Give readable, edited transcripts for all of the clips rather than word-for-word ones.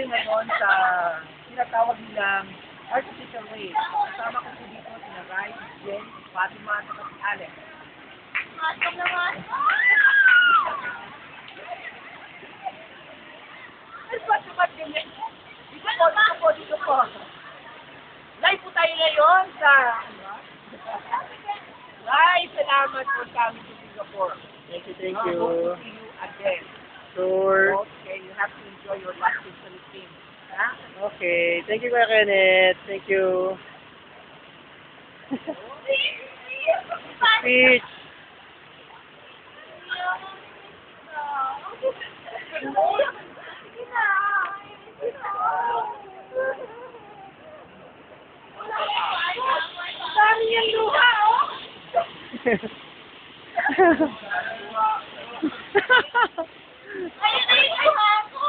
tayo ngayon sa tinatawag nilang artificial wave. Kasama ko po dito si Rai, Jen, Fatima, at si Alex. Matong naman. Ba't ganyan? Dito po. Live po tayo ngayon sa... Rai, salamat for coming to Singapore. Thank you. Hope to see you again. Sure. Okay, you have to enjoy your last in Philippines. Ha? Okay. Thank you, Kuya Kenneth. Thank you. Speech. Dami yung luha, oh. Ayun na yung luha ko.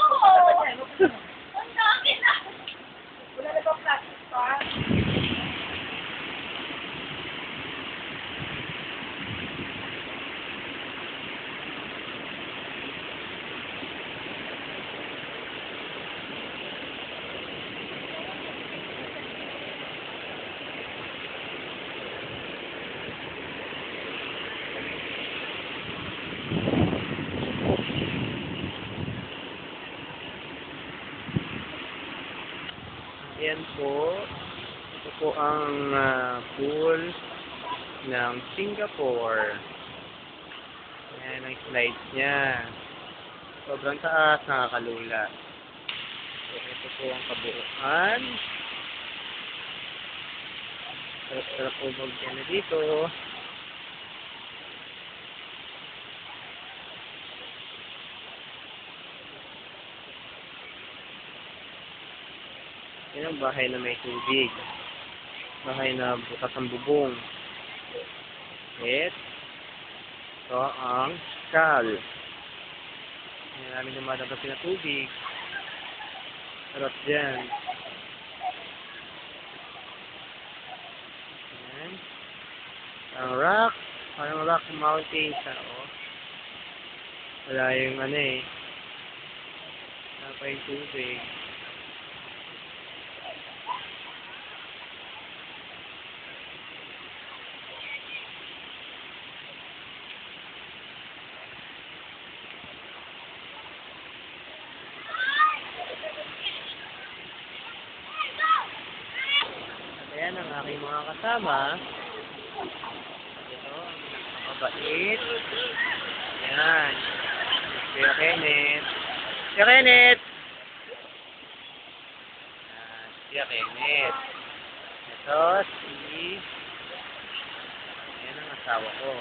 Ang dami na. Wala na bang plastic pa? Ayan po. Ito po ang pool ng Singapore. Ayan ang slides niya. Sobrang taas, nakakalula. So, ito po ang kabuuan. Sarap-sarap po mag-yan na dito. Yan ang bahay na may tubig. Bahay na bukas ang bubong. Ito ang kal. Yan namin lumalabas na tubig. Sarap dyan. Yan. Ang rock. Parang rock mountain siya. Oh. Wala yung ano eh. Wala pa yung tubig. Ayan ang aking mga kasama. Ito, mabait. Ayan. Kuya Kenneth. Kuya Kenneth! Ayan, Kuya Kenneth. Ito, ayan ang asawa ko.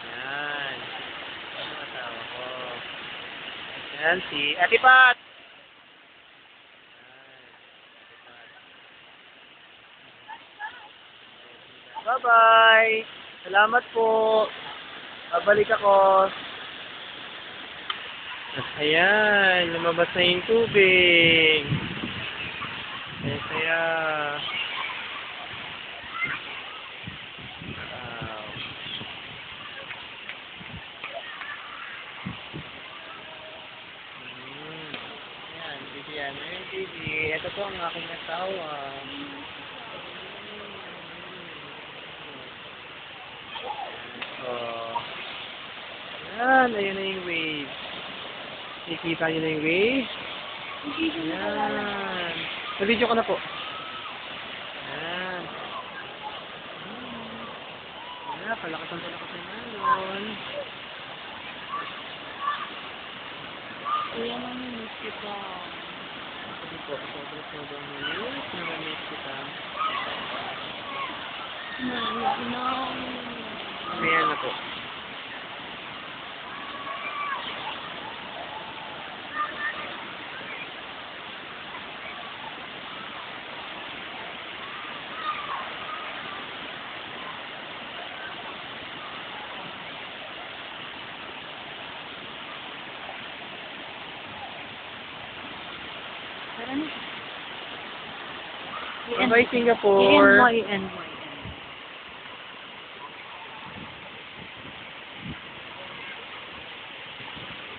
Ayan. Ayan ang asawa ko. Ayan, si Ate Pat! Bye-bye! Salamat po! Babalik ako! At ayan, lumabas na yung tubig! Kaya... Wow! Ayan, bibigyan na yung TV. Ito po ang aking asawa. Ayan, ayun na yung wave. Nakikita nyo na yung wave? Ayan. Nag-video ko na po. Ayan. Ayan, palakasan ngayon. Kuya, mamimiss kita. Sabi po, sobrang namimiss kita. Ayan na po. Bye-bye, Singapore. I-enjoy.